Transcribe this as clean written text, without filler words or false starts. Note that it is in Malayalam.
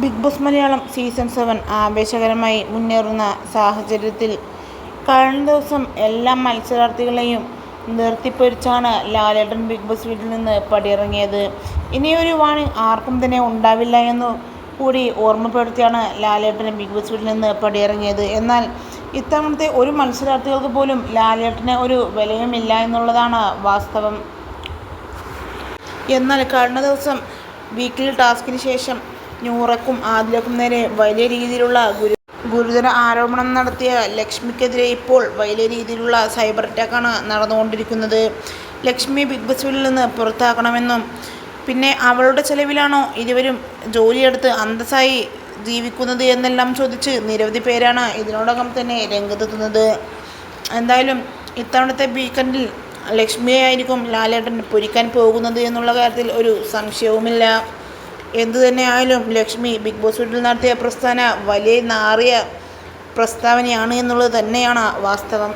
ബിഗ് ബോസ് മലയാളം സീസൺ 7 ആവേശകരമായി മുന്നേറുന്ന സാഹചര്യത്തിൽ കഴിഞ്ഞ ദിവസം എല്ലാ മത്സരാർത്ഥികളെയും നിർത്തിപ്പൊരിച്ചാണ് ലാലേട്ടൻ ബിഗ് ബോസ് വീട്ടിൽ നിന്ന് പടിയിറങ്ങിയത്. ഇനിയൊരു വാണിംഗ് ആർക്കും തന്നെ ഉണ്ടാവില്ല എന്നു കൂടി ഓർമ്മപ്പെടുത്തിയാണ് ലാലേട്ടൻ ബിഗ് ബോസ് വീട്ടിൽ നിന്ന് പടിയിറങ്ങിയത്. എന്നാൽ ഇത്തവണത്തെ ഒരു മത്സരാർത്ഥികൾക്ക് പോലും ലാലേട്ടന് ഒരു വിലയുമില്ല എന്നുള്ളതാണ് വാസ്തവം. എന്നാൽ കഴിഞ്ഞ ദിവസം വീക്കിലി ടാസ്കിന് ശേഷം നൂറയ്ക്കും ആദിലയ്ക്കും നേരെ വലിയ രീതിയിലുള്ള ഗുരുതര ആരോപണം നടത്തിയ ലക്ഷ്മിക്കെതിരെ ഇപ്പോൾ വലിയ രീതിയിലുള്ള സൈബർ അറ്റാക്കാണ് നടന്നുകൊണ്ടിരിക്കുന്നത്. ലക്ഷ്മിയെ ബിഗ് ബോസ് വീട്ടിൽ നിന്ന് പുറത്താക്കണമെന്നും പിന്നെ അവളുടെ ചെലവിലാണോ ഇരുവരും ജോലിയെടുത്ത് അന്തസ്സായി ജീവിക്കുന്നത് എന്നെല്ലാം ചോദിച്ച് നിരവധി പേരാണ് ഇതിനോടകം തന്നെ രംഗത്തെത്തുന്നത്. എന്തായാലും ഇത്തവണത്തെ വീക്കെൻഡിൽ ലക്ഷ്മിയായിരിക്കും ലാലേട്ടൻ പൊരിക്കാൻ പോകുന്നത് എന്നുള്ള കാര്യത്തിൽ ഒരു സംശയവുമില്ല. എന്തുതന്നെയായാലും ലക്ഷ്മി ബിഗ് ബോസ് വീട്ടിൽ നടത്തിയ പ്രസ്താവന വലിയ നാറിയ പ്രസ്താവനയാണ് എന്നുള്ളത് തന്നെയാണ് വാസ്തവം.